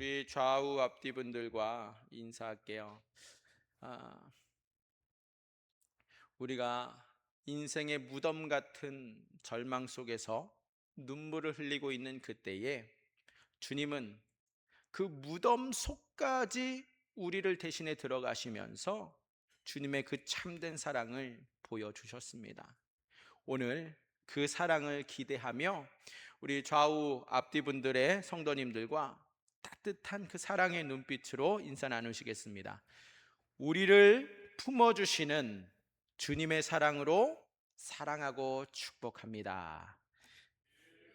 우리 좌우 앞뒤 분들과 인사할게요. 아, 우리가 인생의 무덤 같은 절망 속에서 눈물을 흘리고 있는 그때에 주님은 그 무덤 속까지 우리를 대신해 들어가시면서 주님의 그 참된 사랑을 보여주셨습니다. 오늘 그 사랑을 기대하며 우리 좌우 앞뒤 분들의 성도님들과 따뜻한 그 사랑의 눈빛으로 인사 나누시겠습니다. 우리를 품어주시는 주님의 사랑으로 사랑하고 축복합니다.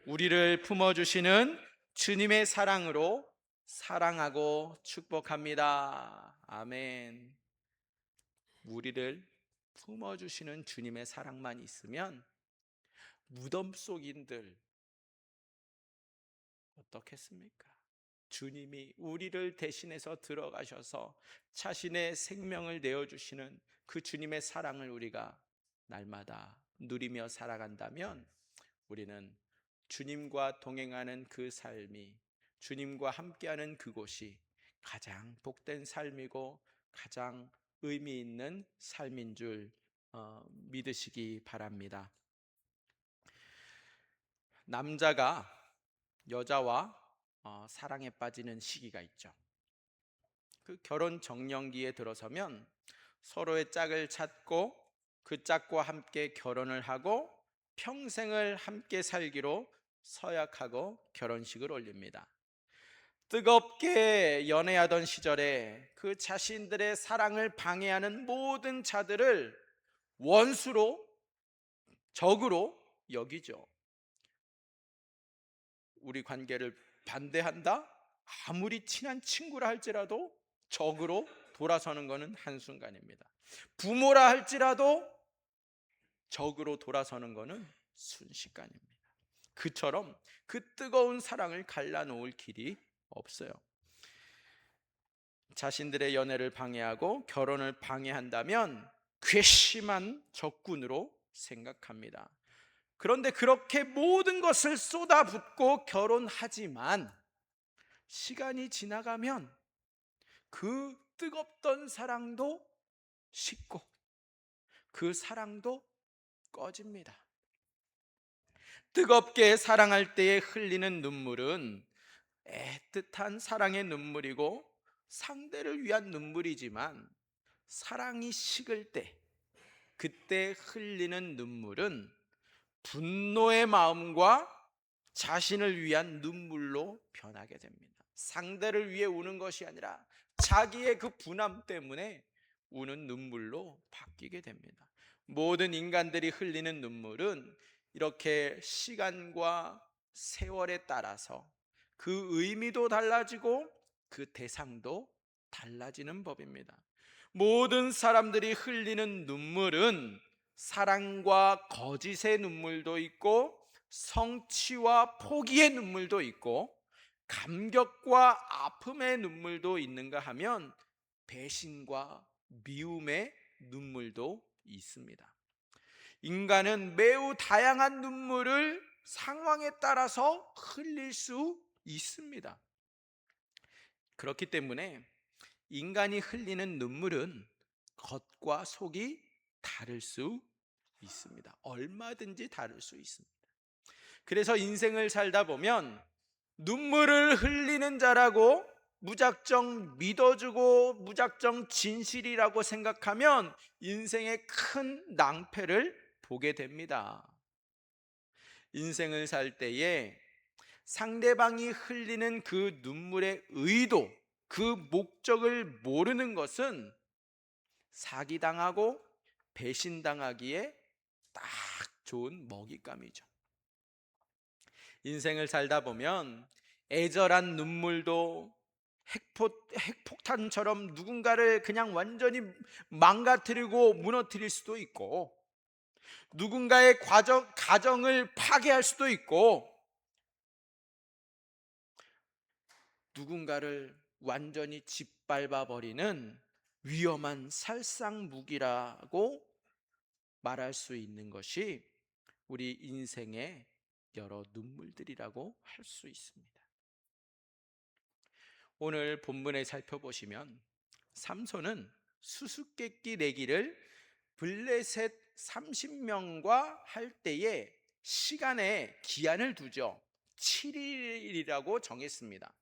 우리를 품어주시는 주님의 사랑으로 사랑하고 축복합니다. 아멘. 우리를 품어주시는 주님의 사랑만 있으면 무덤 속인들 어떻겠습니까? 주님이 우리를 대신해서 들어가셔서 자신의 생명을 내어주시는 그 주님의 사랑을 우리가 날마다 누리며 살아간다면 우리는 주님과 동행하는 그 삶이, 주님과 함께하는 그곳이 가장 복된 삶이고 가장 의미 있는 삶인 줄 믿으시기 바랍니다. 남자가 여자와 사랑에 빠지는 시기가 있죠. 그 결혼 정년기에 들어서면 서로의 짝을 찾고 그 짝과 함께 결혼을 하고 평생을 함께 살기로 서약하고 결혼식을 올립니다. 뜨겁게 연애하던 시절에 그 자신들의 사랑을 방해하는 모든 자들을 원수로, 적으로 여기죠. 우리 관계를 반대한다? 아무리 친한 친구라 할지라도 적으로 돌아서는 것은 한순간입니다. 부모라 할지라도 적으로 돌아서는 것은 순식간입니다. 그처럼 그 뜨거운 사랑을 갈라놓을 길이 없어요. 자신들의 연애를 방해하고 결혼을 방해한다면 괘씸한 적군으로 생각합니다. 그런데 그렇게 모든 것을 쏟아붓고 결혼하지만 시간이 지나가면 그 뜨겁던 사랑도 식고 그 사랑도 꺼집니다. 뜨겁게 사랑할 때에 흘리는 눈물은 애틋한 사랑의 눈물이고 상대를 위한 눈물이지만 사랑이 식을 때 그때 흘리는 눈물은 분노의 마음과 자신을 위한 눈물로 변하게 됩니다. 상대를 위해 우는 것이 아니라 자기의 그 분함 때문에 우는 눈물로 바뀌게 됩니다. 모든 인간들이 흘리는 눈물은 이렇게 시간과 세월에 따라서 그 의미도 달라지고 그 대상도 달라지는 법입니다. 모든 사람들이 흘리는 눈물은 사랑과 거짓의 눈물도 있고 성취와 포기의 눈물도 있고 감격과 아픔의 눈물도 있는가 하면 배신과 미움의 눈물도 있습니다. 인간은 매우 다양한 눈물을 상황에 따라서 흘릴 수 있습니다. 그렇기 때문에 인간이 흘리는 눈물은 겉과 속이 다를 수 있습니다. 얼마든지 다를 수 있습니다. 그래서 인생을 살다 보면 눈물을 흘리는 자라고 무작정 믿어주고 무작정 진실이라고 생각하면 인생의 큰 낭패를 보게 됩니다. 인생을 살 때에 상대방이 흘리는 그 눈물의 의도, 그 목적을 모르는 것은 사기당하고 배신당하기에 딱 좋은 먹잇감이죠. 인생을 살다 보면 애절한 눈물도 핵폭탄처럼 누군가를 그냥 완전히 망가뜨리고 무너뜨릴 수도 있고 누군가의 가정을 파괴할 수도 있고 누군가를 완전히 짓밟아 버리는 위험한 살상무기라고 말할 수 있는 것이 우리 인생의 여러 눈물들이라고 할 수 있습니다. 오늘 본문에 살펴보시면 삼손은 수수께끼 내기를 블레셋 30명과 할 때에 시간에 기한을 두죠. 7일이라고 정했습니다.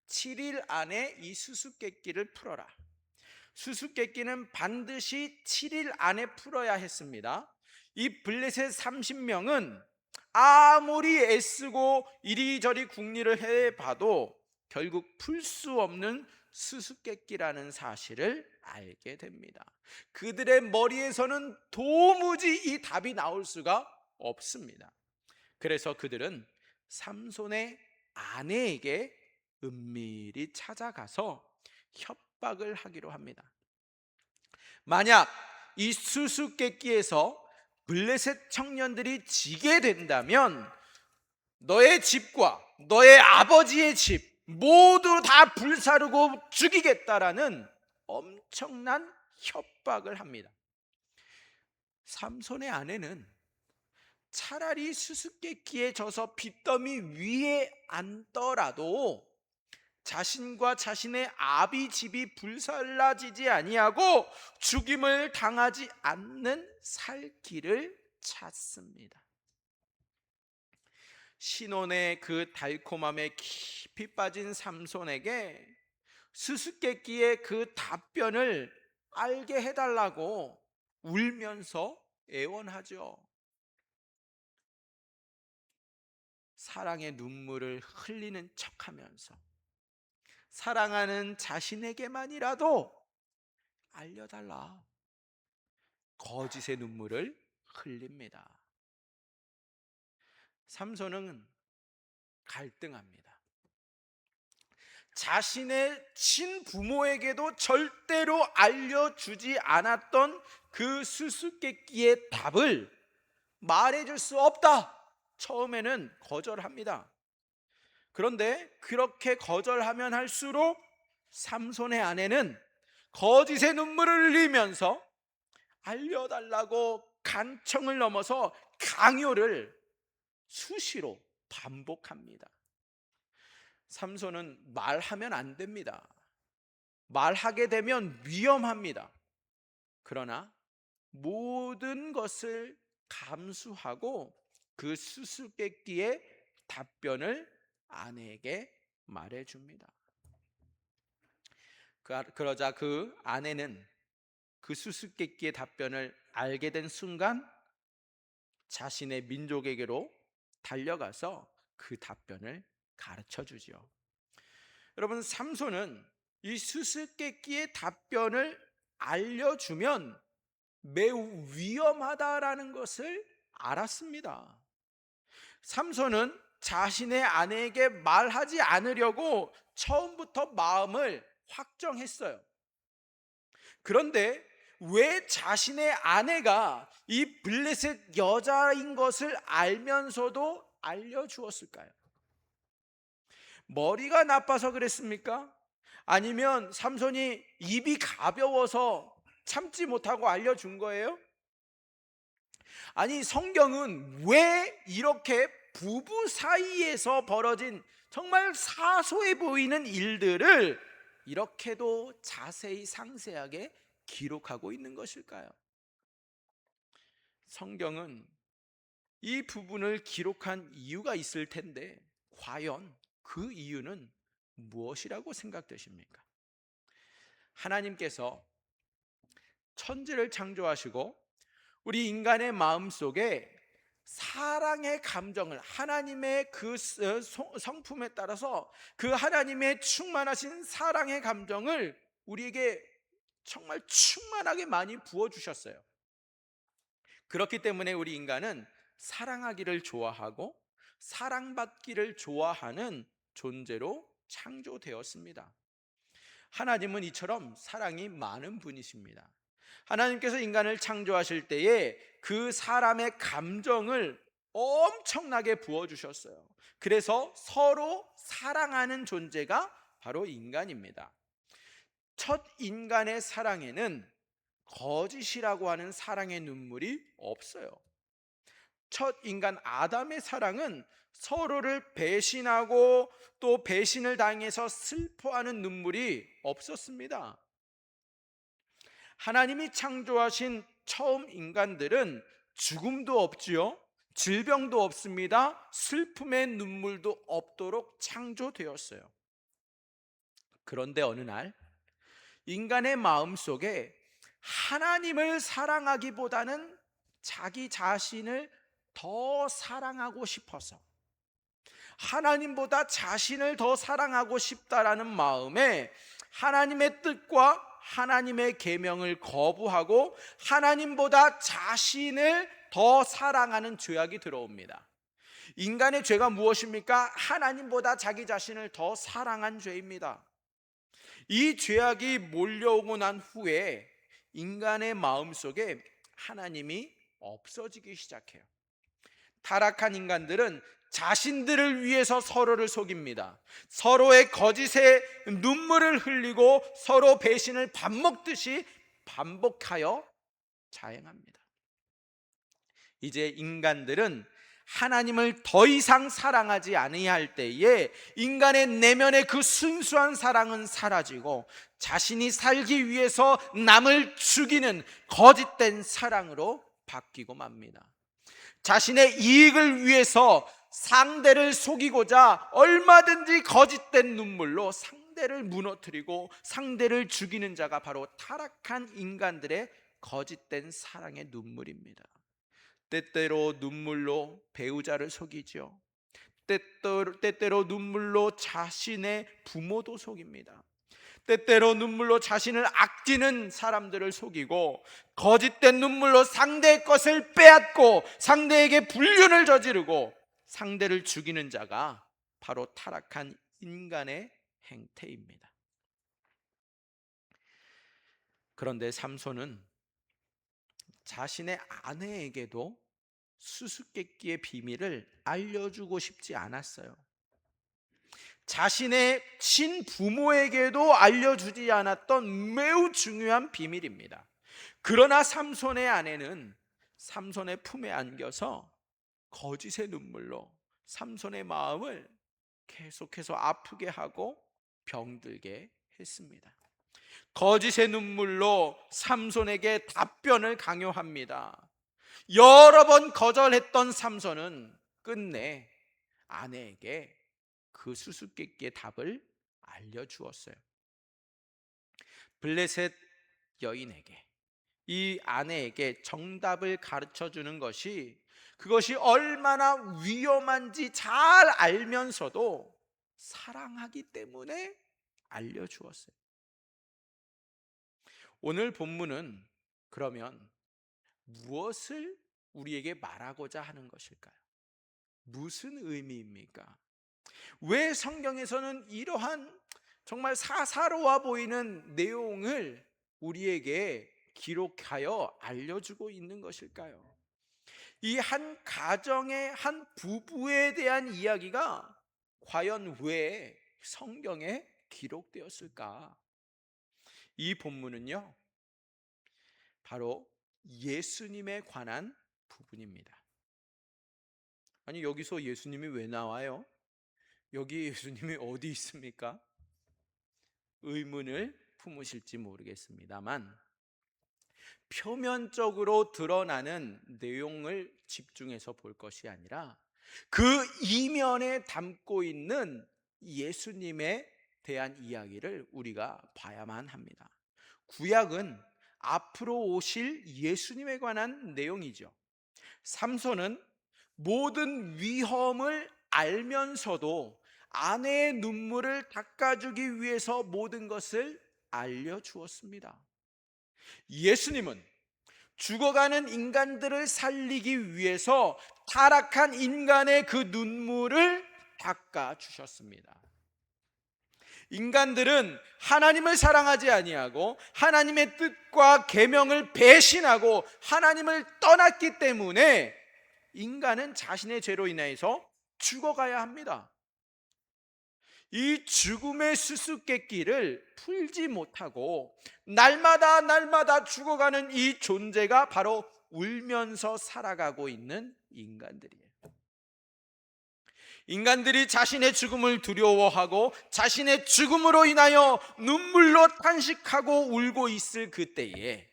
7일 안에 이 수수께끼를 풀어라. 수수께끼는 반드시 7일 안에 풀어야 했습니다. 이 블레셋 30명은 아무리 애쓰고 이리저리 궁리를 해봐도 결국 풀 수 없는 수수께끼라는 사실을 알게 됩니다. 그들의 머리에서는 도무지 이 답이 나올 수가 없습니다. 그래서 그들은 삼손의 아내에게 은밀히 찾아가서 협박을 하기로 합니다. 만약 이 수수께끼에서 블레셋 청년들이 지게 된다면 너의 집과 너의 아버지의 집 모두 다 불사르고 죽이겠다라는 엄청난 협박을 합니다. 삼손의 아내는 차라리 수수께끼에 져서 빚더미 위에 앉더라도 자신과 자신의 아비 집이 불살라지지 아니하고 죽임을 당하지 않는 살 길을 찾습니다. 신혼의 그 달콤함에 깊이 빠진 삼손에게 수수께끼의 그 답변을 알게 해달라고 울면서 애원하죠. 사랑의 눈물을 흘리는 척하면서 사랑하는 자신에게만이라도 알려달라. 거짓의 눈물을 흘립니다. 삼손은 갈등합니다. 자신의 친부모에게도 절대로 알려주지 않았던 그 수수께끼의 답을 말해줄 수 없다. 처음에는 거절합니다. 그런데 그렇게 거절하면 할수록 삼손의 아내는 거짓의 눈물을 흘리면서 알려달라고 간청을 넘어서 강요를 수시로 반복합니다. 삼손은 말하면 안 됩니다. 말하게 되면 위험합니다. 그러나 모든 것을 감수하고 그 수수께끼의 답변을 아내에게 말해줍니다. 그러자 그 아내는 그 수수께끼의 답변을 알게 된 순간 자신의 민족에게로 달려가서 그 답변을 가르쳐 주죠. 여러분, 삼손은 이 수수께끼의 답변을 알려주면 매우 위험하다라는 것을 알았습니다. 삼손은 자신의 아내에게 말하지 않으려고 처음부터 마음을 확정했어요. 그런데 왜 자신의 아내가 이 블레셋 여자인 것을 알면서도 알려주었을까요? 머리가 나빠서 그랬습니까? 아니면 삼손이 입이 가벼워서 참지 못하고 알려준 거예요? 아니, 성경은 왜 이렇게 부부 사이에서 벌어진 정말 사소해 보이는 일들을 이렇게도 자세히 상세하게 기록하고 있는 것일까요? 성경은 이 부분을 기록한 이유가 있을 텐데 과연 그 이유는 무엇이라고 생각되십니까? 하나님께서 천지를 창조하시고 우리 인간의 마음속에 사랑의 감정을 하나님의 그 성품에 따라서 그 하나님의 충만하신 사랑의 감정을 우리에게 정말 충만하게 많이 부어주셨어요. 그렇기 때문에 우리 인간은 사랑하기를 좋아하고 사랑받기를 좋아하는 존재로 창조되었습니다. 하나님은 이처럼 사랑이 많은 분이십니다. 하나님께서 인간을 창조하실 때에 그 사람의 감정을 엄청나게 부어주셨어요. 그래서 서로 사랑하는 존재가 바로 인간입니다. 첫 인간의 사랑에는 거짓이라고 하는 사랑의 눈물이 없어요. 첫 인간 아담의 사랑은 서로를 배신하고 또 배신을 당해서 슬퍼하는 눈물이 없었습니다. 하나님이 창조하신 처음 인간들은 죽음도 없지요, 질병도 없습니다. 슬픔의 눈물도 없도록 창조되었어요. 그런데 어느 날 인간의 마음속에 하나님을 사랑하기보다는 자기 자신을 더 사랑하고 싶어서, 하나님보다 자신을 더 사랑하고 싶다라는 마음에 하나님의 뜻과 하나님의 계명을 거부하고 하나님보다 자신을 더 사랑하는 죄악이 들어옵니다. 인간의 죄가 무엇입니까? 하나님보다 자기 자신을 더 사랑한 죄입니다. 이 죄악이 몰려오고 난 후에 인간의 마음속에 하나님이 없어지기 시작해요. 타락한 인간들은 자신들을 위해서 서로를 속입니다. 서로의 거짓에 눈물을 흘리고 서로 배신을 밥 먹듯이 반복하여 자행합니다. 이제 인간들은 하나님을 더 이상 사랑하지 아니할 때에 인간의 내면의 그 순수한 사랑은 사라지고 자신이 살기 위해서 남을 죽이는 거짓된 사랑으로 바뀌고 맙니다. 자신의 이익을 위해서 상대를 속이고자 얼마든지 거짓된 눈물로 상대를 무너뜨리고 상대를 죽이는 자가 바로 타락한 인간들의 거짓된 사랑의 눈물입니다. 때때로 눈물로 배우자를 속이죠. 때때로 눈물로 자신의 부모도 속입니다. 때때로 눈물로 자신을 아끼는 사람들을 속이고 거짓된 눈물로 상대의 것을 빼앗고 상대에게 불륜을 저지르고 상대를 죽이는 자가 바로 타락한 인간의 행태입니다. 그런데 삼손은 자신의 아내에게도 수수께끼의 비밀을 알려주고 싶지 않았어요. 자신의 친부모에게도 알려주지 않았던 매우 중요한 비밀입니다. 그러나 삼손의 아내는 삼손의 품에 안겨서 거짓의 눈물로 삼손의 마음을 계속해서 아프게 하고 병들게 했습니다. 거짓의 눈물로 삼손에게 답변을 강요합니다. 여러 번 거절했던 삼손은 끝내 아내에게 그 수수께끼의 답을 알려주었어요. 블레셋 여인에게, 이 아내에게 정답을 가르쳐주는 것이, 그것이 얼마나 위험한지 잘 알면서도 사랑하기 때문에 알려주었어요. 오늘 본문은 그러면 무엇을 우리에게 말하고자 하는 것일까요? 무슨 의미입니까? 왜 성경에서는 이러한 정말 사사로워 보이는 내용을 우리에게 기록하여 알려주고 있는 것일까요? 이 한 가정의 한 부부에 대한 이야기가 과연 왜 성경에 기록되었을까? 이 본문은요, 바로 예수님에 관한 부분입니다. 아니, 여기서 예수님이 왜 나와요? 여기 예수님이 어디 있습니까? 의문을 품으실지 모르겠습니다만, 표면적으로 드러나는 내용을 집중해서 볼 것이 아니라 그 이면에 담고 있는 예수님에 대한 이야기를 우리가 봐야만 합니다. 구약은 앞으로 오실 예수님에 관한 내용이죠. 삼손은 모든 위험을 알면서도 아내의 눈물을 닦아주기 위해서 모든 것을 알려주었습니다. 예수님은 죽어가는 인간들을 살리기 위해서 타락한 인간의 그 눈물을 닦아주셨습니다. 인간들은 하나님을 사랑하지 아니하고 하나님의 뜻과 계명을 배신하고 하나님을 떠났기 때문에 인간은 자신의 죄로 인해서 죽어가야 합니다. 이 죽음의 수수께끼를 풀지 못하고 날마다 죽어가는 이 존재가 바로 울면서 살아가고 있는 인간들이에요. 인간들이 자신의 죽음을 두려워하고 자신의 죽음으로 인하여 눈물로 탄식하고 울고 있을 그때에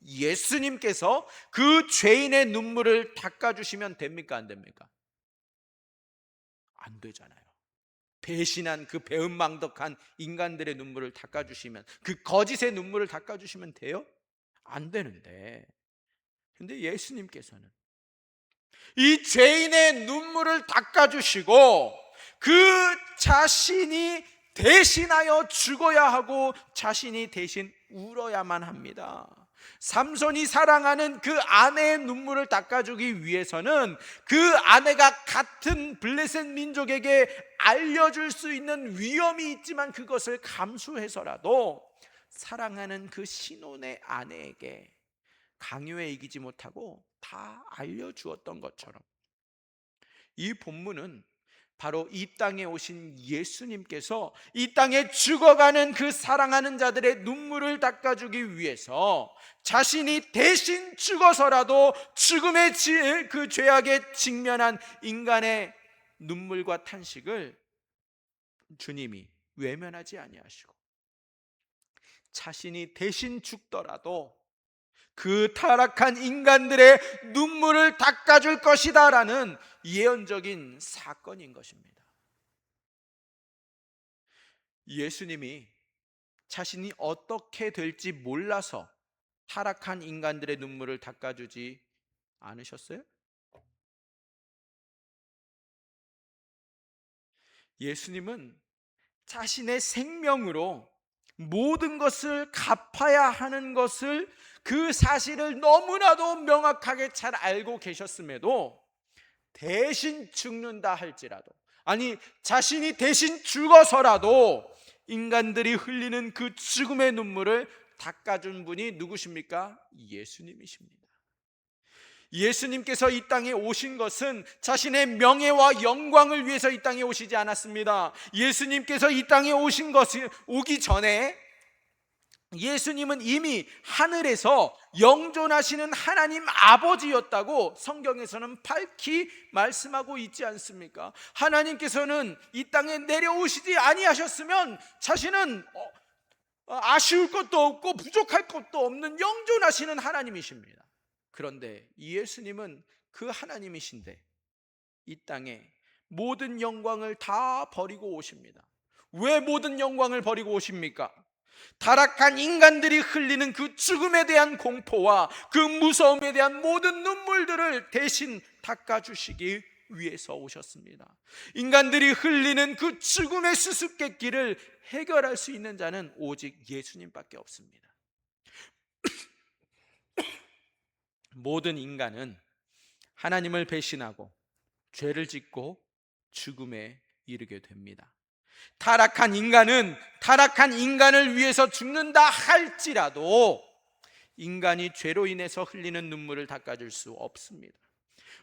예수님께서 그 죄인의 눈물을 닦아주시면 됩니까? 안 됩니까? 안 되잖아요. 배신한 그 배은망덕한 인간들의 눈물을 닦아주시면, 그 거짓의 눈물을 닦아주시면 돼요? 안 되는데, 근데 예수님께서는 이 죄인의 눈물을 닦아주시고 그 자신이 대신하여 죽어야 하고 자신이 대신 울어야만 합니다. 삼손이 사랑하는 그 아내의 눈물을 닦아주기 위해서는 그 아내가 같은 블레셋 민족에게 알려줄 수 있는 위험이 있지만 그것을 감수해서라도 사랑하는 그 신혼의 아내에게 강요에 이기지 못하고 다 알려주었던 것처럼, 이 본문은 바로 이 땅에 오신 예수님께서 이 땅에 죽어가는 그 사랑하는 자들의 눈물을 닦아주기 위해서 자신이 대신 죽어서라도 죽음의 그 죄악에 직면한 인간의 눈물과 탄식을 주님이 외면하지 아니하시고 자신이 대신 죽더라도 그 타락한 인간들의 눈물을 닦아줄 것이다 라는 예언적인 사건인 것입니다. 예수님이 자신이 어떻게 될지 몰라서 타락한 인간들의 눈물을 닦아주지 않으셨어요? 예수님은 자신의 생명으로 모든 것을 갚아야 하는 것을, 그 사실을 너무나도 명확하게 잘 알고 계셨음에도 대신 죽는다 할지라도, 아니 자신이 대신 죽어서라도 인간들이 흘리는 그 죽음의 눈물을 닦아준 분이 누구십니까? 예수님이십니다. 예수님께서 이 땅에 오신 것은 자신의 명예와 영광을 위해서 이 땅에 오시지 않았습니다. 예수님께서 이 땅에 오신 것이 오기 전에 예수님은 이미 하늘에서 영존하시는 하나님 아버지였다고 성경에서는 밝히 말씀하고 있지 않습니까? 하나님께서는 이 땅에 내려오시지 아니하셨으면 자신은 아쉬울 것도 없고 부족할 것도 없는 영존하시는 하나님이십니다. 그런데 예수님은 그 하나님이신데 이 땅에 모든 영광을 다 버리고 오십니다. 왜 모든 영광을 버리고 오십니까? 타락한 인간들이 흘리는 그 죽음에 대한 공포와 그 무서움에 대한 모든 눈물들을 대신 닦아주시기 위해서 오셨습니다. 인간들이 흘리는 그 죽음의 수수께끼를 해결할 수 있는 자는 오직 예수님밖에 없습니다. 모든 인간은 하나님을 배신하고 죄를 짓고 죽음에 이르게 됩니다. 타락한 인간은 타락한 인간을 위해서 죽는다 할지라도 인간이 죄로 인해서 흘리는 눈물을 닦아줄 수 없습니다.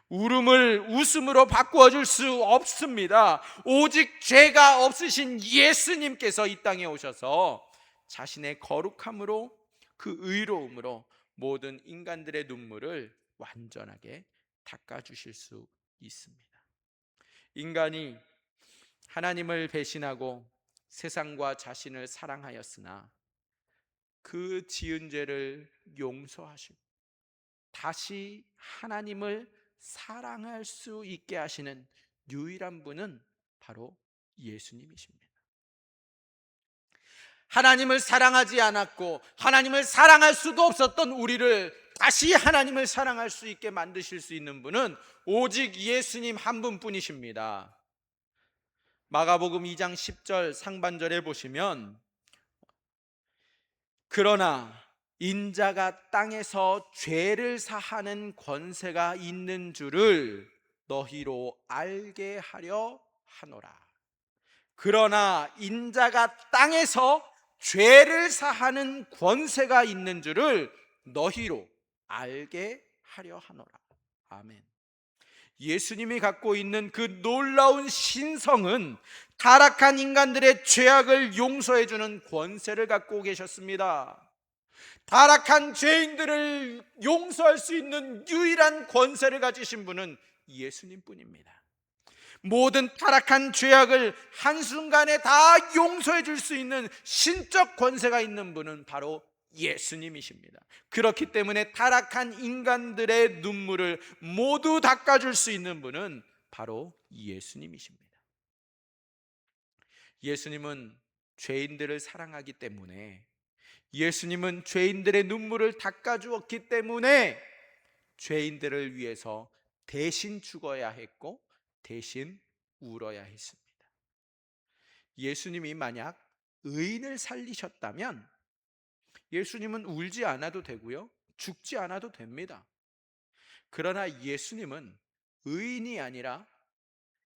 울음을 웃음으로 바꾸어줄 수 없습니다. 오직 죄가 없으신 예수님께서 이 땅에 오셔서 자신의 거룩함으로, 그 의로움으로 모든 인간들의 눈물을 완전하게 닦아주실 수 있습니다. 인간이 하나님을 배신하고 세상과 자신을 사랑하였으나 그 지은 죄를 용서하시고 다시 하나님을 사랑할 수 있게 하시는 유일한 분은 바로 예수님이십니다. 하나님을 사랑하지 않았고 하나님을 사랑할 수도 없었던 우리를 다시 하나님을 사랑할 수 있게 만드실 수 있는 분은 오직 예수님 한 분뿐이십니다. 마가복음 2장 10절 상반절에 보시면, 그러나 인자가 땅에서 죄를 사하는 권세가 있는 줄을 너희로 알게 하려 하노라. 그러나 인자가 땅에서 죄를 사하는 권세가 있는 줄을 너희로 알게 하려 하노라. 아멘. 예수님이 갖고 있는 그 놀라운 신성은 타락한 인간들의 죄악을 용서해주는 권세를 갖고 계셨습니다. 타락한 죄인들을 용서할 수 있는 유일한 권세를 가지신 분은 예수님뿐입니다. 모든 타락한 죄악을 한순간에 다 용서해 줄 수 있는 신적 권세가 있는 분은 바로 예수님이십니다. 그렇기 때문에 타락한 인간들의 눈물을 모두 닦아줄 수 있는 분은 바로 예수님이십니다. 예수님은 죄인들을 사랑하기 때문에, 예수님은 죄인들의 눈물을 닦아주었기 때문에 죄인들을 위해서 대신 죽어야 했고 대신 울어야 했습니다. 예수님이 만약 의인을 살리셨다면 예수님은 울지 않아도 되고요, 죽지 않아도 됩니다. 그러나 예수님은 의인이 아니라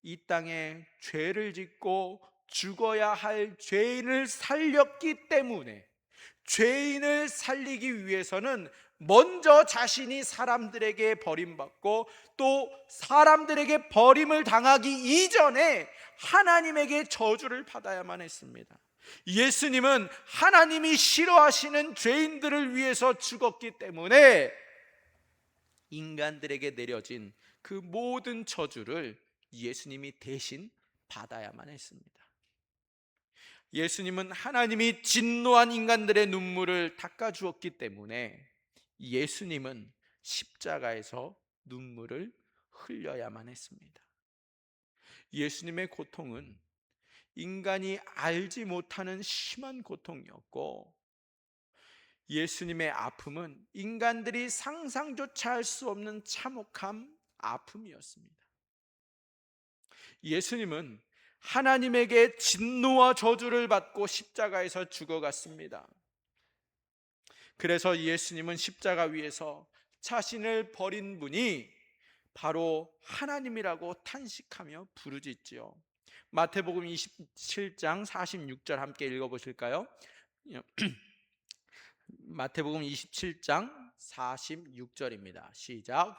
이 땅에 죄를 짓고 죽어야 할 죄인을 살렸기 때문에, 죄인을 살리기 위해서는 먼저 자신이 사람들에게 버림받고 또 사람들에게 버림을 당하기 이전에 하나님에게 저주를 받아야만 했습니다. 예수님은 하나님이 싫어하시는 죄인들을 위해서 죽었기 때문에 인간들에게 내려진 그 모든 저주를 예수님이 대신 받아야만 했습니다. 예수님은 하나님이 진노한 인간들의 눈물을 닦아주었기 때문에 예수님은 십자가에서 눈물을 흘려야만 했습니다. 예수님의 고통은 인간이 알지 못하는 심한 고통이었고, 예수님의 아픔은 인간들이 상상조차 할 수 없는 참혹한 아픔이었습니다. 예수님은 하나님에게 진노와 저주를 받고 십자가에서 죽어갔습니다. 그래서 예수님은 십자가 위에서 자신을 버린 분이 바로 하나님이라고 탄식하며 부르짖지요. 마태복음 27장 46절 함께 읽어보실까요? 마태복음 27장 46절입니다. 시작.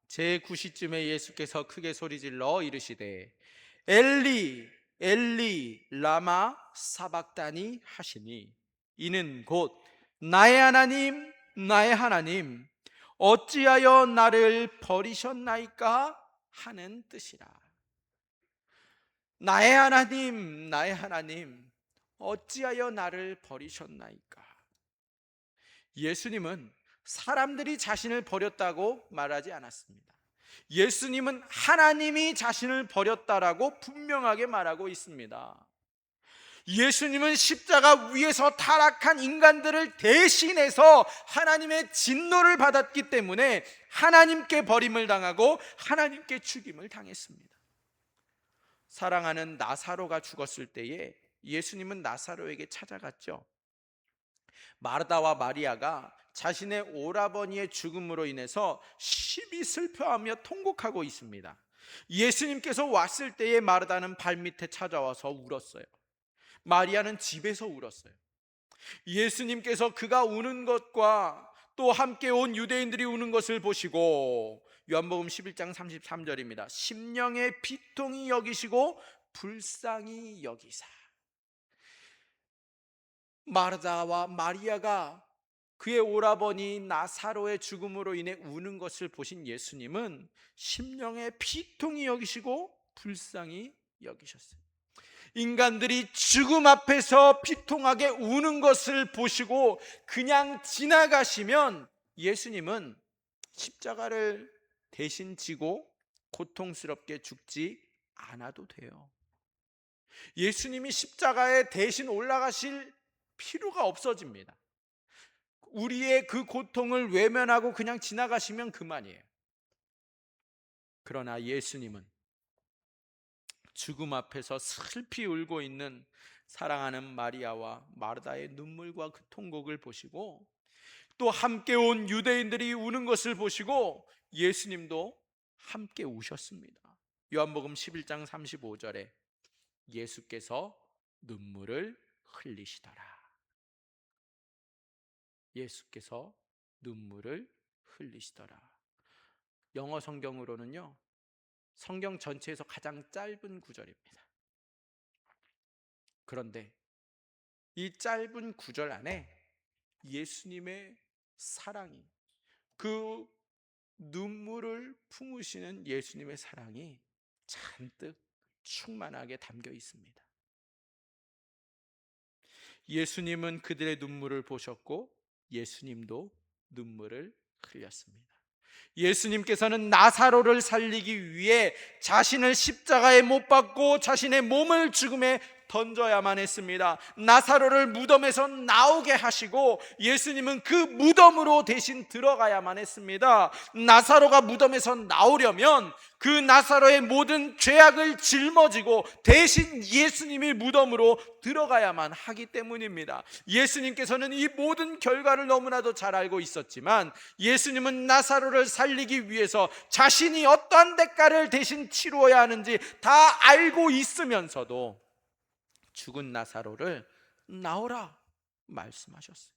제9시쯤에 예수께서 크게 소리질러 이르시되 엘리 엘리 라마 사박다니 하시니, 이는 곧 나의 하나님 나의 하나님 어찌하여 나를 버리셨나이까 하는 뜻이라. 나의 하나님 나의 하나님 어찌하여 나를 버리셨나이까. 예수님은 사람들이 자신을 버렸다고 말하지 않았습니다. 예수님은 하나님이 자신을 버렸다라고 분명하게 말하고 있습니다. 예수님은 십자가 위에서 타락한 인간들을 대신해서 하나님의 진노를 받았기 때문에 하나님께 버림을 당하고 하나님께 죽임을 당했습니다. 사랑하는 나사로가 죽었을 때에 예수님은 나사로에게 찾아갔죠. 마르다와 마리아가 자신의 오라버니의 죽음으로 인해서 심히 슬퍼하며 통곡하고 있습니다. 예수님께서 왔을 때에 마르다는 발밑에 찾아와서 울었어요. 마리아는 집에서 울었어요. 예수님께서 그가 우는 것과 또 함께 온 유대인들이 우는 것을 보시고, 요한복음 11장 33절입니다. 심령의 비통이 여기시고 불쌍히 여기사. 마르다와 마리아가 그의 오라버니 나사로의 죽음으로 인해 우는 것을 보신 예수님은 심령의 비통이 여기시고 불쌍히 여기셨어요. 인간들이 죽음 앞에서 비통하게 우는 것을 보시고 그냥 지나가시면 예수님은 십자가를 대신 지고 고통스럽게 죽지 않아도 돼요. 예수님이 십자가에 대신 올라가실 필요가 없어집니다. 우리의 그 고통을 외면하고 그냥 지나가시면 그만이에요. 그러나 예수님은 죽음 앞에서 슬피 울고 있는 사랑하는 마리아와 마르다의 눈물과 그 통곡을 보시고 또 함께 온 유대인들이 우는 것을 보시고 예수님도 함께 우셨습니다. 요한복음 11장 35절에 예수께서 눈물을 흘리시더라. 예수께서 눈물을 흘리시더라. 영어 성경으로는요, 성경 전체에서 가장 짧은 구절입니다. 그런데 이 짧은 구절 안에 예수님의 사랑이, 그 눈물을 품으시는 예수님의 사랑이 잔뜩 충만하게 담겨 있습니다. 예수님은 그들의 눈물을 보셨고 예수님도 눈물을 흘렸습니다. 예수님께서는 나사로를 살리기 위해 자신을 십자가에 못 박고 자신의 몸을 죽음에 던져야만 했습니다. 나사로를 무덤에서 나오게 하시고 예수님은 그 무덤으로 대신 들어가야만 했습니다. 나사로가 무덤에서 나오려면 그 나사로의 모든 죄악을 짊어지고 대신 예수님이 무덤으로 들어가야만 하기 때문입니다. 예수님께서는 이 모든 결과를 너무나도 잘 알고 있었지만 예수님은 나사로를 살리기 위해서 자신이 어떠한 대가를 대신 치루어야 하는지 다 알고 있으면서도 죽은 나사로를 나오라 말씀하셨어요.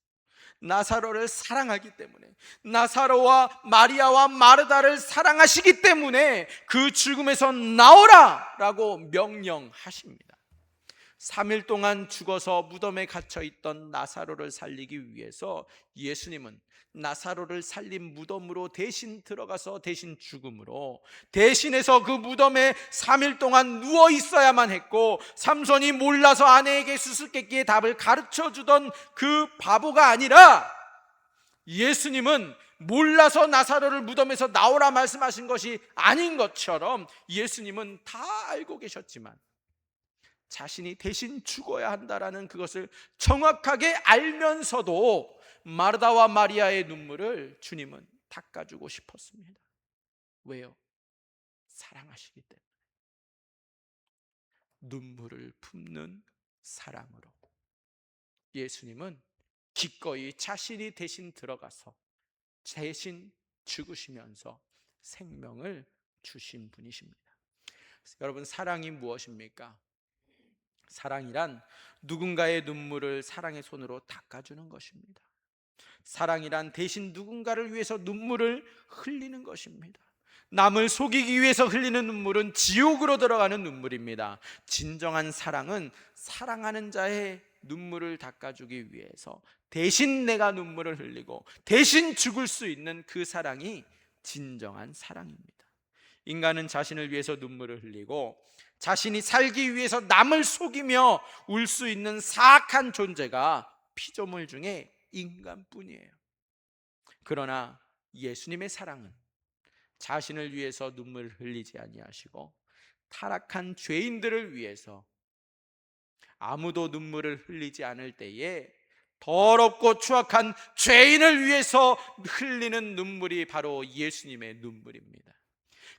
나사로를 사랑하기 때문에, 나사로와 마리아와 마르다를 사랑하시기 때문에 그 죽음에서 나오라 라고 명령하십니다. 3일 동안 죽어서 무덤에 갇혀 있던 나사로를 살리기 위해서 예수님은 나사로를 살린 무덤으로 대신 들어가서 대신 죽음으로 대신해서 그 무덤에 3일 동안 누워 있어야만 했고, 삼손이 몰라서 아내에게 수수께끼의 답을 가르쳐 주던 그 바보가 아니라 예수님은 몰라서 나사로를 무덤에서 나오라 말씀하신 것이 아닌 것처럼 예수님은 다 알고 계셨지만 자신이 대신 죽어야 한다라는 그것을 정확하게 알면서도 마르다와 마리아의 눈물을 주님은 닦아주고 싶었습니다. 왜요? 사랑하시기 때문에. 눈물을 품는 사랑으로 예수님은 기꺼이 자신이 대신 들어가서 대신 죽으시면서 생명을 주신 분이십니다. 여러분, 사랑이 무엇입니까? 사랑이란 누군가의 눈물을 사랑의 손으로 닦아주는 것입니다. 사랑이란 대신 누군가를 위해서 눈물을 흘리는 것입니다. 남을 속이기 위해서 흘리는 눈물은 지옥으로 들어가는 눈물입니다. 진정한 사랑은 사랑하는 자의 눈물을 닦아주기 위해서 대신 내가 눈물을 흘리고 대신 죽을 수 있는 그 사랑이 진정한 사랑입니다. 인간은 자신을 위해서 눈물을 흘리고 자신이 살기 위해서 남을 속이며 울 수 있는 사악한 존재가 피조물 중에 인간뿐이에요. 그러나 예수님의 사랑은 자신을 위해서 눈물을 흘리지 아니하시고 타락한 죄인들을 위해서 아무도 눈물을 흘리지 않을 때에 더럽고 추악한 죄인을 위해서 흘리는 눈물이 바로 예수님의 눈물입니다.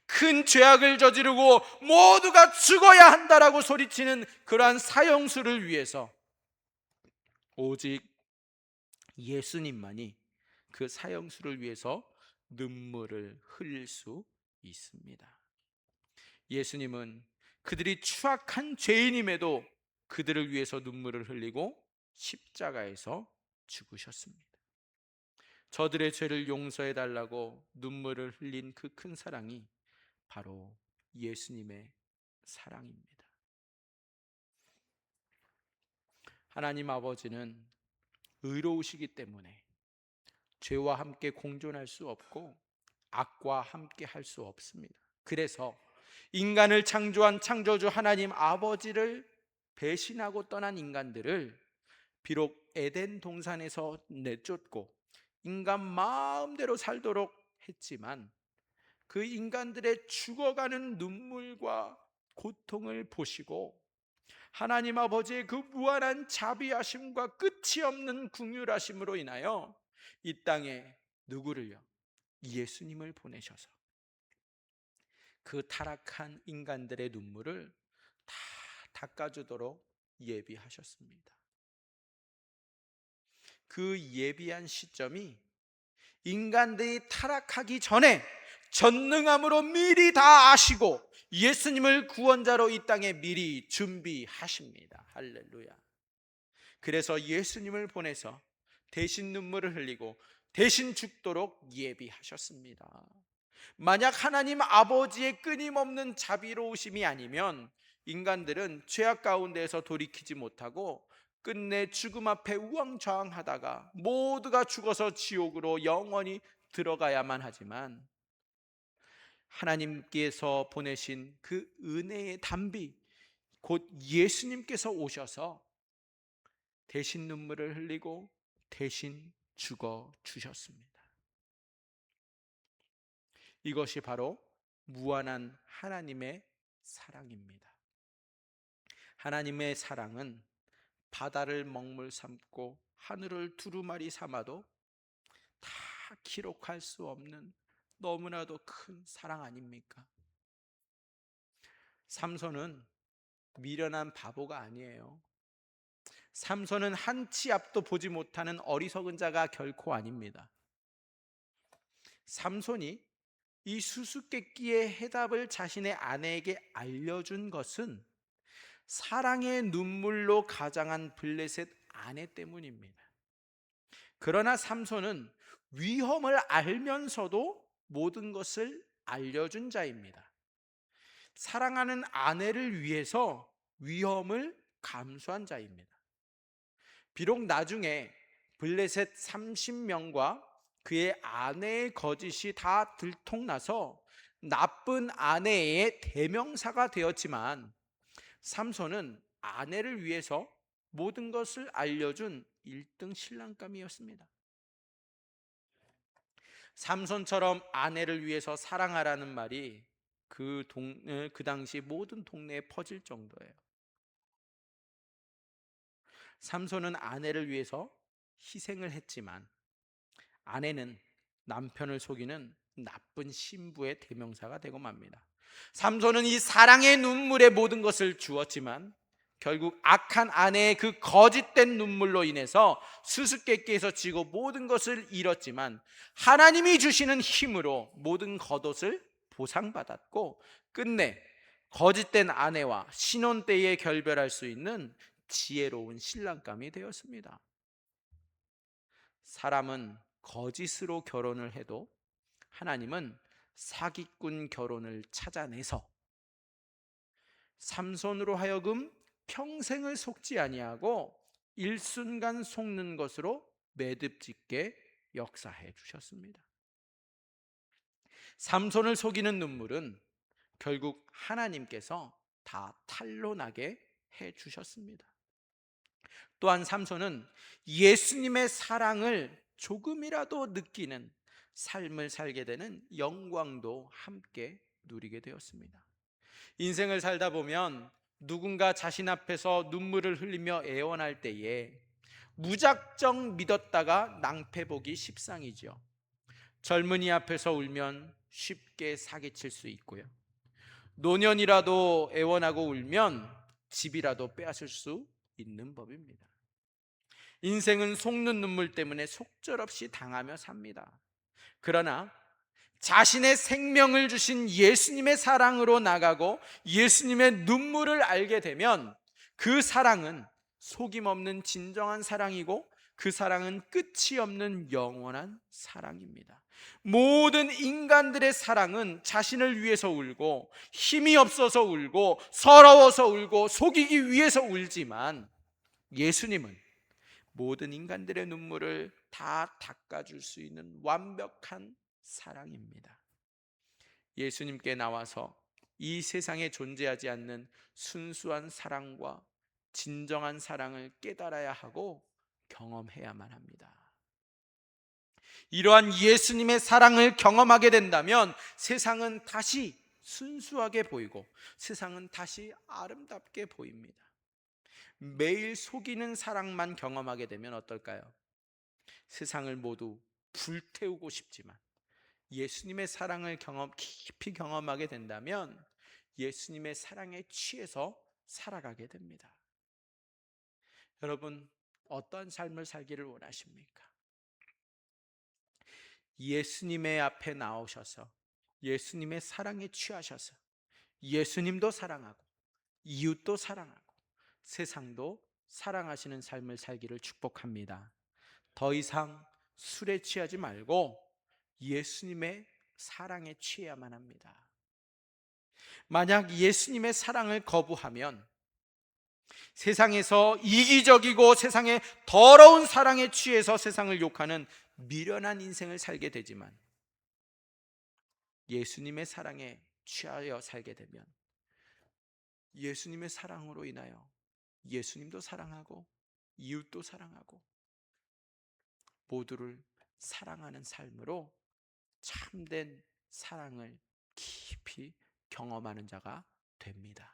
큰 죄악을 저지르고 모두가 죽어야 한다라고 소리치는 그러한 사형수를 위해서 오직 예수님만이 그 사형수를 위해서 눈물을 흘릴 수 있습니다. 예수님은 그들이 추악한 죄인임에도 그들을 위해서 눈물을 흘리고 십자가에서 죽으셨습니다. 저들의 죄를 용서해 달라고 눈물을 흘린 그 큰 사랑이 바로 예수님의 사랑입니다. 하나님 아버지는 의로우시기 때문에 죄와 함께 공존할 수 없고 악과 함께 할 수 없습니다. 그래서 인간을 창조한 창조주 하나님 아버지를 배신하고 떠난 인간들을 비록 에덴 동산에서 내쫓고 인간 마음대로 살도록 했지만 그 인간들의 죽어가는 눈물과 고통을 보시고 하나님 아버지의 그 무한한 자비하심과 끝이 없는 긍휼하심으로 인하여 이 땅에 누구를요? 예수님을 보내셔서 그 타락한 인간들의 눈물을 다 닦아주도록 예비하셨습니다. 그 예비한 시점이 인간들이 타락하기 전에 전능함으로 미리 다 아시고 예수님을 구원자로 이 땅에 미리 준비하십니다. 할렐루야. 그래서 예수님을 보내서 대신 눈물을 흘리고 대신 죽도록 예비하셨습니다. 만약 하나님 아버지의 끊임없는 자비로우심이 아니면 인간들은 죄악 가운데에서 돌이키지 못하고 끝내 죽음 앞에 우왕좌왕하다가 모두가 죽어서 지옥으로 영원히 들어가야만 하지만 하나님께서 보내신 그 은혜의 단비, 곧 예수님께서 오셔서 대신 눈물을 흘리고 대신 죽어 주셨습니다. 이것이 바로 무한한 하나님의 사랑입니다. 하나님의 사랑은 바다를 먹물 삼고 하늘을 두루마리 삼아도 다 기록할 수 없는 너무나도 큰 사랑 아닙니까? 삼손은 미련한 바보가 아니에요. 삼손은 한 치 앞도 보지 못하는 어리석은 자가 결코 아닙니다. 삼손이 이 수수께끼의 해답을 자신의 아내에게 알려준 것은 사랑의 눈물로 가장한 블레셋 아내 때문입니다. 그러나 삼손은 위험을 알면서도 모든 것을 알려준 자입니다. 사랑하는 아내를 위해서 위험을 감수한 자입니다. 비록 나중에 블레셋 30명과 그의 아내의 거짓이 다 들통나서 나쁜 아내의 대명사가 되었지만 삼손은 아내를 위해서 모든 것을 알려준 1등 신랑감이었습니다. 삼손처럼 아내를 위해서 사랑하라는 말이 그 당시 모든 동네에 퍼질 정도예요. 삼손은 아내를 위해서 희생을 했지만 아내는 남편을 속이는 나쁜 신부의 대명사가 되고 맙니다. 삼손은 이 사랑의 눈물에 모든 것을 주었지만 결국 악한 아내의 그 거짓된 눈물로 인해서 수수께끼에서 지고 모든 것을 잃었지만 하나님이 주시는 힘으로 모든 겉옷을 보상받았고 끝내 거짓된 아내와 신혼 때에 결별할 수 있는 지혜로운 신랑감이 되었습니다. 사람은 거짓으로 결혼을 해도 하나님은 사기꾼 결혼을 찾아내서 삼손으로 하여금 평생을 속지 아니하고 일순간 속는 것으로 매듭짓게 역사해 주셨습니다. 삼손을 속이는 눈물은 결국 하나님께서 다 탄로나게 해 주셨습니다. 또한 삼손은 예수님의 사랑을 조금이라도 느끼는 삶을 살게 되는 영광도 함께 누리게 되었습니다. 인생을 살다 보면 누군가 자신 앞에서 눈물을 흘리며 애원할 때에 무작정 믿었다가 낭패보기 십상이죠. 젊은이 앞에서 울면 쉽게 사기칠 수 있고요. 노년이라도 애원하고 울면 집이라도 빼앗을 수 있는 법입니다. 인생은 속는 눈물 때문에 속절없이 당하며 삽니다. 그러나 자신의 생명을 주신 예수님의 사랑으로 나가고 예수님의 눈물을 알게 되면 그 사랑은 속임없는 진정한 사랑이고 그 사랑은 끝이 없는 영원한 사랑입니다. 모든 인간들의 사랑은 자신을 위해서 울고 힘이 없어서 울고 서러워서 울고 속이기 위해서 울지만 예수님은 모든 인간들의 눈물을 다 닦아줄 수 있는 완벽한 사랑입니다. 예수님께 나와서 이 세상에 존재하지 않는 순수한 사랑과 진정한 사랑을 깨달아야 하고 경험해야만 합니다. 이러한 예수님의 사랑을 경험하게 된다면 세상은 다시 순수하게 보이고 세상은 다시 아름답게 보입니다. 매일 속이는 사랑만 경험하게 되면 어떨까요? 세상을 모두 불태우고 싶지만 예수님의 사랑을 깊이 경험하게 된다면 예수님의 사랑에 취해서 살아가게 됩니다. 여러분, 어떤 삶을 살기를 원하십니까? 예수님의 앞에 나오셔서 예수님의 사랑에 취하셔서 예수님도 사랑하고 이웃도 사랑하고 세상도 사랑하시는 삶을 살기를 축복합니다. 더 이상 술에 취하지 말고 예수님의 사랑에 취해야만 합니다. 만약 예수님의 사랑을 거부하면 세상에서 이기적이고 세상의 더러운 사랑에 취해서 세상을 욕하는 미련한 인생을 살게 되지만 예수님의 사랑에 취하여 살게 되면 예수님의 사랑으로 인하여 예수님도 사랑하고 이웃도 사랑하고 모두를 사랑하는 삶으로 참된 사랑을 깊이 경험하는 자가 됩니다.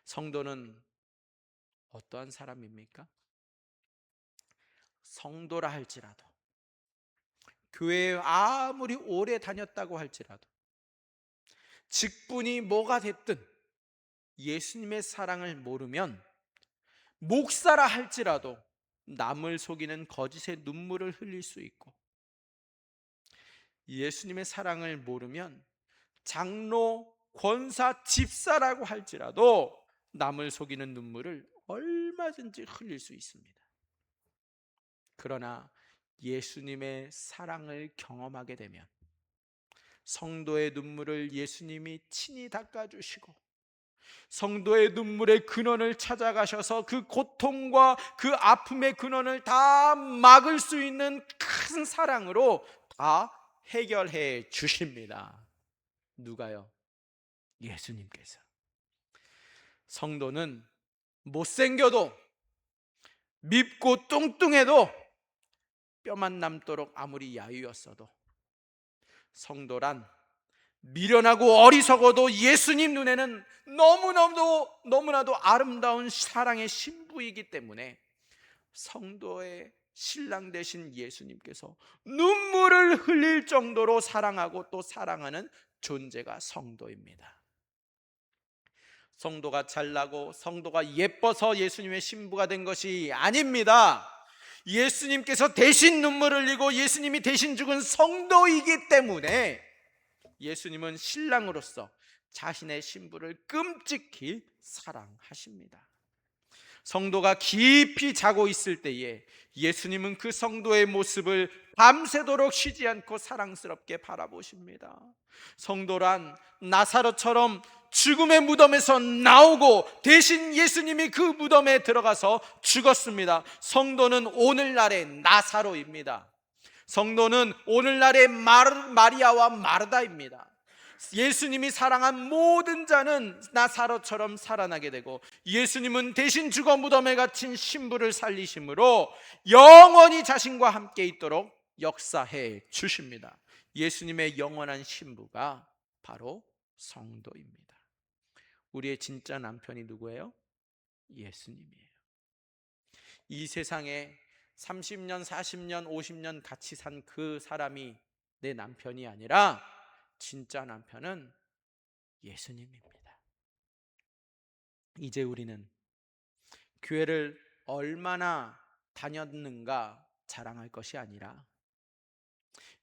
성도는 어떠한 사람입니까? 성도라 할지라도, 교회에 아무리 오래 다녔다고 할지라도, 직분이 뭐가 됐든 예수님의 사랑을 모르면 목사라 할지라도 남을 속이는 거짓의 눈물을 흘릴 수 있고, 예수님의 사랑을 모르면 장로, 권사, 집사라고 할지라도 남을 속이는 눈물을 얼마든지 흘릴 수 있습니다. 그러나 예수님의 사랑을 경험하게 되면 성도의 눈물을 예수님이 친히 닦아주시고 성도의 눈물의 근원을 찾아가셔서 그 고통과 그 아픔의 근원을 다 막을 수 있는 큰 사랑으로 다 해결해 주십니다. 누가요? 예수님께서. 성도는 못생겨도 밉고 뚱뚱해도 뼈만 남도록 아무리 야유였어도, 성도란 미련하고 어리석어도 예수님 눈에는 너무나도 아름다운 사랑의 신부이기 때문에 성도의 신랑 되신 예수님께서 눈물을 흘릴 정도로 사랑하고 또 사랑하는 존재가 성도입니다. 성도가 잘나고 성도가 예뻐서 예수님의 신부가 된 것이 아닙니다. 예수님께서 대신 눈물을 흘리고 예수님이 대신 죽은 성도이기 때문에 예수님은 신랑으로서 자신의 신부를 끔찍히 사랑하십니다. 성도가 깊이 자고 있을 때에 예수님은 그 성도의 모습을 밤새도록 쉬지 않고 사랑스럽게 바라보십니다. 성도란 나사로처럼 죽음의 무덤에서 나오고 대신 예수님이 그 무덤에 들어가서 죽었습니다. 성도는 오늘날의 나사로입니다. 성도는 오늘날의 마리아와 마르다입니다. 예수님이 사랑한 모든 자는 나사로처럼 살아나게 되고, 예수님은 대신 죽어 무덤에 갇힌 신부를 살리심으로 영원히 자신과 함께 있도록 역사해 주십니다. 예수님의 영원한 신부가 바로 성도입니다. 우리의 진짜 남편이 누구예요? 예수님이에요. 이 세상에 30년, 40년, 50년 같이 산 그 사람이 내 남편이 아니라 진짜 남편은 예수님입니다. 이제 우리는 교회를 얼마나 다녔는가 자랑할 것이 아니라,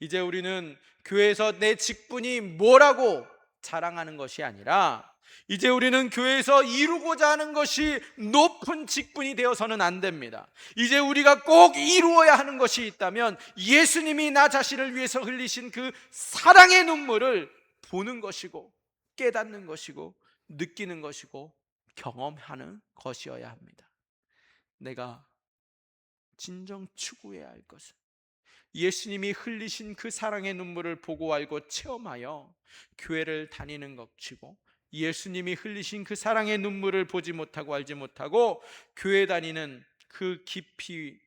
이제 우리는 교회에서 내 직분이 뭐라고 자랑하는 것이 아니라, 이제 우리는 교회에서 이루고자 하는 것이 높은 직분이 되어서는 안 됩니다. 이제 우리가 꼭 이루어야 하는 것이 있다면 예수님이 나 자신을 위해서 흘리신 그 사랑의 눈물을 보는 것이고 깨닫는 것이고 느끼는 것이고 경험하는 것이어야 합니다. 내가 진정 추구해야 할 것은 예수님이 흘리신 그 사랑의 눈물을 보고 알고 체험하여 교회를 다니는 것이고, 예수님이 흘리신 그 사랑의 눈물을 보지 못하고 알지 못하고 교회 다니는 그 깊이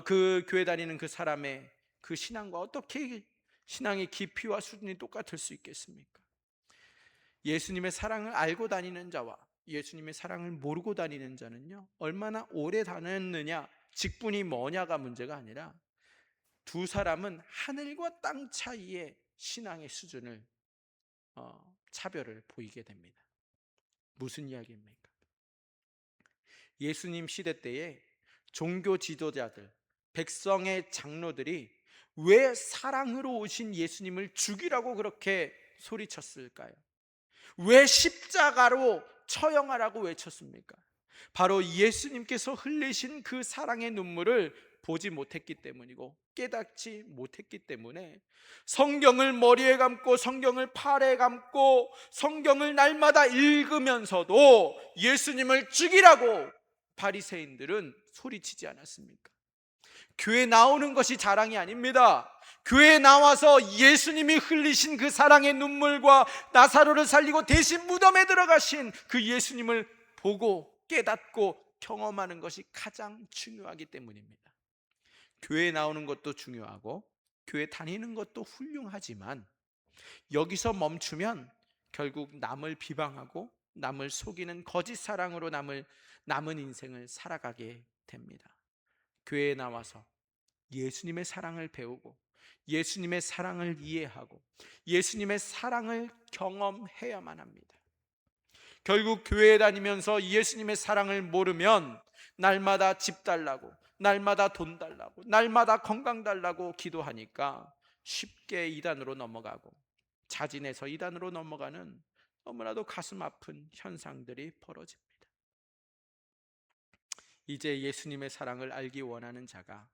그 교회 다니는 그 사람의 그 신앙과 어떻게 신앙의 깊이와 수준이 똑같을 수 있겠습니까? 예수님의 사랑을 알고 다니는 자와 예수님의 사랑을 모르고 다니는 자는요, 얼마나 오래 다녔느냐, 직분이 뭐냐가 문제가 아니라 두 사람은 하늘과 땅 차이의 신앙의 수준을 차별을 보이게 됩니다. 무슨 이야기입니까? 예수님 시대 때에 종교 지도자들, 백성의 장로들이 왜 사랑으로 오신 예수님을 죽이라고 그렇게 소리쳤을까요? 왜 십자가로 처형하라고 외쳤습니까? 바로 예수님께서 흘리신 그 사랑의 눈물을 보지 못했기 때문이고 깨닫지 못했기 때문에, 성경을 머리에 감고 성경을 팔에 감고 성경을 날마다 읽으면서도 예수님을 죽이라고 바리새인들은 소리치지 않았습니까? 교회 나오는 것이 자랑이 아닙니다. 교회에 나와서 예수님이 흘리신 그 사랑의 눈물과 나사로를 살리고 대신 무덤에 들어가신 그 예수님을 보고 깨닫고 경험하는 것이 가장 중요하기 때문입니다. 교회에 나오는 것도 중요하고 교회 다니는 것도 훌륭하지만 여기서 멈추면 결국 남을 비방하고 남을 속이는 거짓 사랑으로 남은 인생을 살아가게 됩니다. 교회에 나와서 예수님의 사랑을 배우고 예수님의 사랑을 이해하고 예수님의 사랑을 경험해야만 합니다. 결국 교회에 다니면서 예수님의 사랑을 모르면 날마다 집 달라고, 날마다 돈 달라고, 날마다 건강 달라고 기도하니까 쉽게 이단으로 넘어가고 자진해서 이단으로 넘어가는 너무나도 가슴 아픈 현상들이 벌어집니다. 이제 예수님의 사랑을 알기 원하는 자가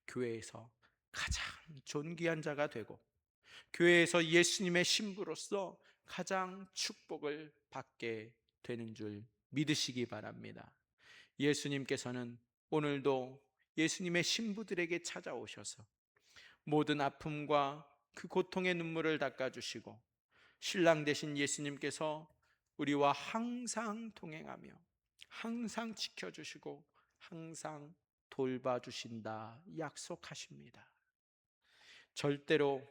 교회에서 가장 존귀한 자가 되고 교회에서 예수님의 신부로서 가장 축복을 받게 되는 줄 믿으시기 바랍니다. 예수님께서는 오늘도 예수님의 신부들에게 찾아오셔서 모든 아픔과 그 고통의 눈물을 닦아주시고 신랑 되신 예수님께서 우리와 항상 동행하며 항상 지켜주시고 항상 돌봐주신다 약속하십니다. 절대로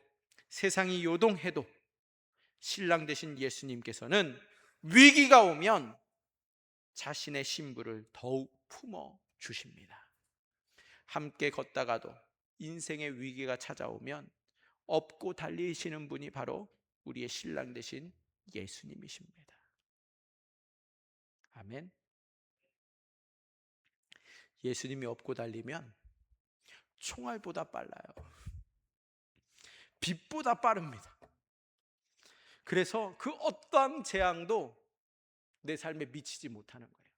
세상이 요동해도 신랑 되신 예수님께서는 위기가 오면 자신의 신부를 더욱 품어 주십니다. 함께 걷다가도 인생의 위기가 찾아오면 업고 달리시는 분이 바로 우리의 신랑 되신 예수님이십니다. 아멘. 예수님이 업고 달리면 총알보다 빨라요. 빛보다 빠릅니다. 그래서 그 어떠한 재앙도 내 삶에 미치지 못하는 거예요.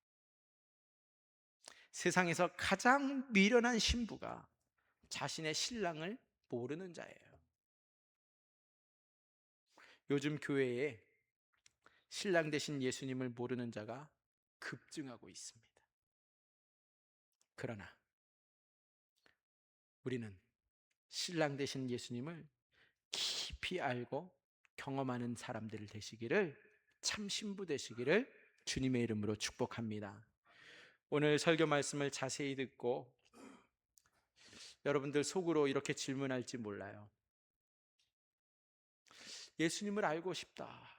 세상에서 가장 미련한 신부가 자신의 신랑을 모르는 자예요. 요즘 교회에 신랑 되신 예수님을 모르는 자가 급증하고 있습니다. 그러나 우리는 신랑 되신 예수님을 깊이 알고 경험하는 사람들 되시기를, 참 신부 되시기를 주님의 이름으로 축복합니다. 오늘 설교 말씀을 자세히 듣고 여러분들 속으로 이렇게 질문할지 몰라요. 예수님을 알고 싶다.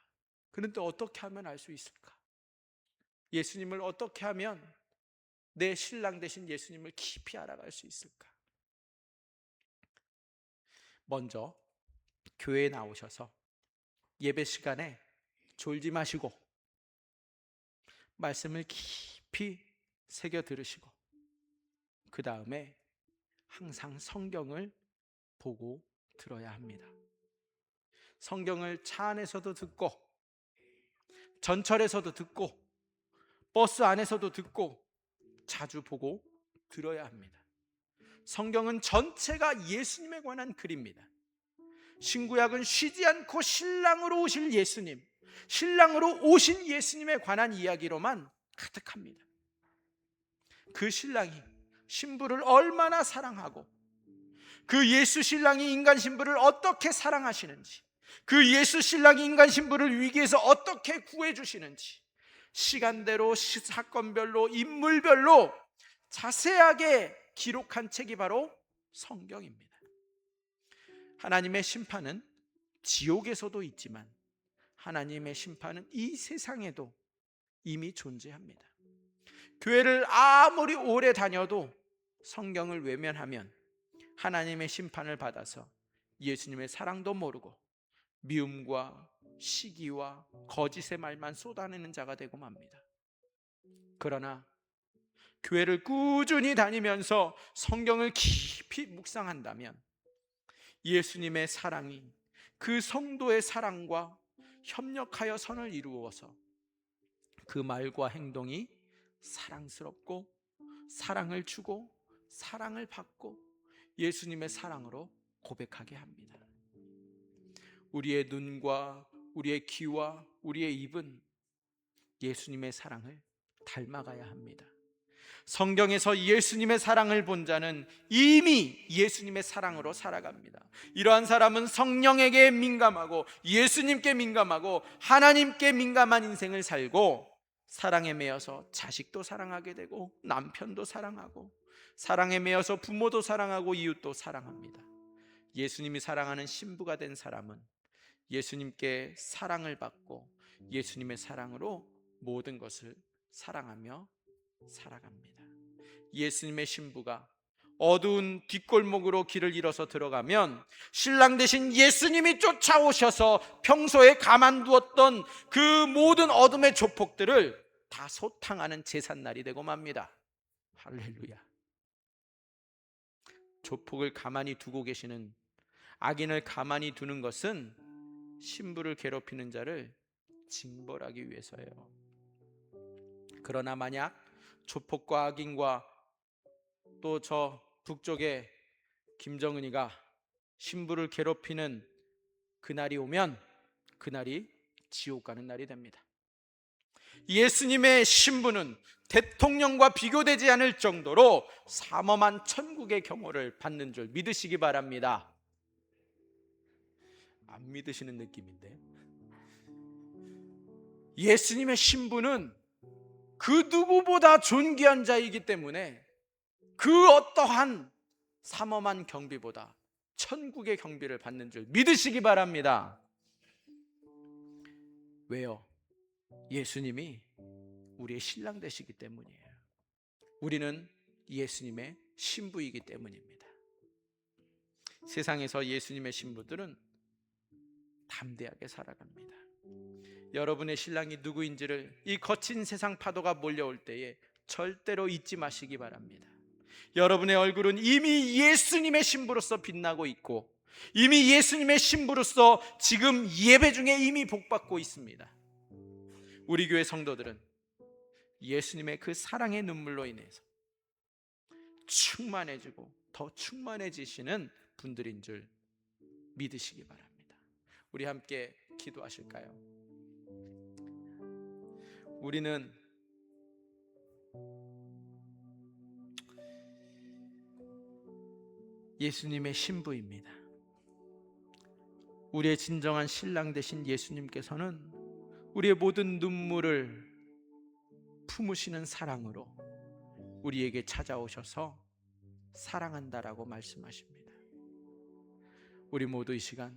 그런데 어떻게 하면 알 수 있을까? 예수님을 어떻게 하면 내 신랑 되신 예수님을 깊이 알아갈 수 있을까? 먼저 교회에 나오셔서 예배 시간에 졸지 마시고 말씀을 깊이 새겨 들으시고 그 다음에 항상 성경을 보고 들어야 합니다. 성경을 차 안에서도 듣고 전철에서도 듣고 버스 안에서도 듣고 자주 보고 들어야 합니다. 성경은 전체가 예수님에 관한 글입니다. 신구약은 쉬지 않고 신랑으로 오실 예수님, 신랑으로 오신 예수님에 관한 이야기로만 가득합니다. 그 신랑이 신부를 얼마나 사랑하고 그 예수 신랑이 인간 신부를 어떻게 사랑하시는지, 그 예수 신랑이 인간 신부를 위기에서 어떻게 구해주시는지 시간대로 사건별로 인물별로 자세하게 기록한 책이 바로 성경입니다. 하나님의 심판은 지옥에서도 있지만 하나님의 심판은 이 세상에도 이미 존재합니다. 교회를 아무리 오래 다녀도 성경을 외면하면 하나님의 심판을 받아서 예수님의 사랑도 모르고 미움과 시기와 거짓의 말만 쏟아내는 자가 되고 맙니다. 그러나 교회를 꾸준히 다니면서 성경을 깊이 묵상한다면 예수님의 사랑이 그 성도의 사랑과 협력하여 선을 이루어서 그 말과 행동이 사랑스럽고 사랑을 주고 사랑을 받고 예수님의 사랑으로 고백하게 합니다. 우리의 눈과 우리의 귀와 우리의 입은 예수님의 사랑을 닮아가야 합니다. 성경에서 예수님의 사랑을 본 자는 이미 예수님의 사랑으로 살아갑니다. 이러한 사람은 성령에게 민감하고 예수님께 민감하고 하나님께 민감한 인생을 살고, 사랑에 매여서 자식도 사랑하게 되고 남편도 사랑하고, 사랑에 매여서 부모도 사랑하고 이웃도 사랑합니다. 예수님이 사랑하는 신부가 된 사람은 예수님께 사랑을 받고 예수님의 사랑으로 모든 것을 사랑하며 살아갑니다. 예수님의 신부가 어두운 뒷골목으로 길을 잃어서 들어가면 신랑 되신 예수님이 쫓아오셔서 평소에 가만두었던 그 모든 어둠의 조폭들을 다 소탕하는 제삿날이 되고 맙니다. 할렐루야. 조폭을 가만히 두고 계시는, 악인을 가만히 두는 것은 신부를 괴롭히는 자를 징벌하기 위해서예요. 그러나 만약 조폭과 악인과 또 저 북쪽의 김정은이가 신부를 괴롭히는 그날이 오면 그날이 지옥 가는 날이 됩니다. 예수님의 신부는 대통령과 비교되지 않을 정도로 삼엄한 천국의 경호를 받는 줄 믿으시기 바랍니다. 안 믿으시는 느낌인데, 예수님의 신부는 그 누구보다 존귀한 자이기 때문에 그 어떠한 삼엄한 경비보다 천국의 경비를 받는 줄 믿으시기 바랍니다. 왜요? 예수님이 우리의 신랑 되시기 때문이에요. 우리는 예수님의 신부이기 때문입니다. 세상에서 예수님의 신부들은 담대하게 살아갑니다. 여러분의 신랑이 누구인지를 이 거친 세상 파도가 몰려올 때에 절대로 잊지 마시기 바랍니다. 여러분의 얼굴은 이미 예수님의 신부로서 빛나고 있고, 이미 예수님의 신부로서 지금 예배 중에 이미 복받고 있습니다. 우리 교회 성도들은 예수님의 그 사랑의 눈물로 인해서 충만해지고 더 충만해지시는 분들인 줄 믿으시기 바랍니다. 우리 함께 기도하실까요? 우리는 예수님의 신부입니다. 우리의 진정한 신랑 되신 예수님께서는 우리의 모든 눈물을 품으시는 사랑으로 우리에게 찾아오셔서 사랑한다라고 말씀하십니다. 우리 모두 이 시간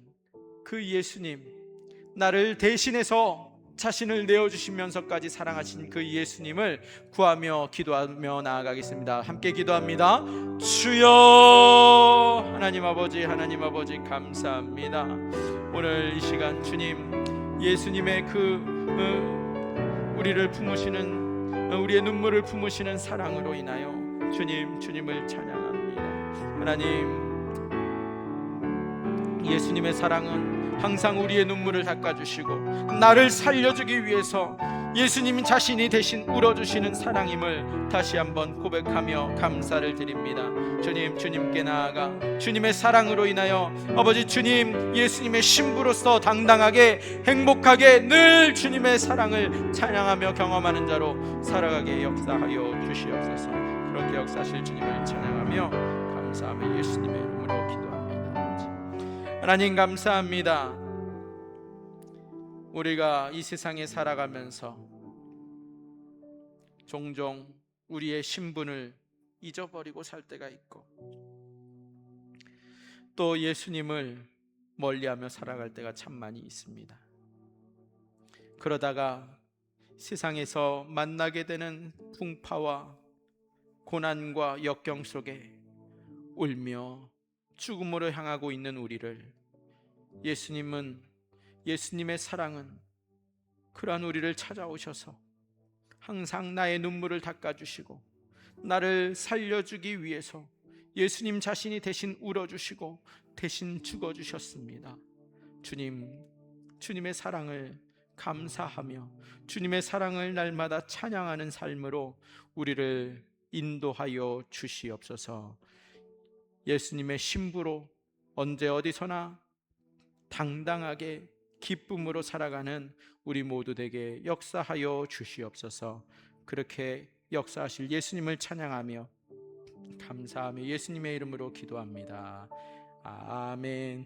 그 예수님, 나를 대신해서 자신을 내어주시면서까지 사랑하신 그 예수님을 구하며 기도하며 나아가겠습니다. 함께 기도합니다. 주여, 하나님 아버지, 하나님 아버지 감사합니다. 오늘 이 시간 주님, 예수님의 우리를 품으시는, 우리의 눈물을 품으시는 사랑으로 인하여 주님을 찬양합니다. 하나님, 예수님의 사랑은 항상 우리의 눈물을 닦아주시고 나를 살려주기 위해서 예수님 자신이 대신 울어주시는 사랑임을 다시 한번 고백하며 감사를 드립니다. 주님께 나아가 주님의 사랑으로 인하여 아버지 주님, 예수님의 신부로서 당당하게 행복하게 늘 주님의 사랑을 찬양하며 경험하는 자로 살아가게 역사하여 주시옵소서. 그렇게 역사하실 주님을 찬양하며 감사하며 예수님의 이름으로 기도합니다. 하나님 감사합니다. 우리가 이 세상에 살아가면서 종종 우리의 신분을 잊어버리고 살 때가 있고, 또 예수님을 멀리하며 살아갈 때가 참 많이 있습니다. 그러다가 세상에서 만나게 되는 풍파와 고난과 역경 속에 울며 죽음으로 향하고 있는 우리를 예수님의 사랑은 그러한 우리를 찾아오셔서 항상 나의 눈물을 닦아주시고 나를 살려주기 위해서 예수님 자신이 대신 울어주시고 대신 죽어주셨습니다. 주님의 사랑을 감사하며 주님의 사랑을 날마다 찬양하는 삶으로 우리를 인도하여 주시옵소서. 예수님의 신부로 언제 어디서나 당당하게 기쁨으로 살아가는 우리 모두 되게 역사하여 주시옵소서. 그렇게 역사하실 예수님을 찬양하며 감사하며 예수님의 이름으로 기도합니다. 아멘.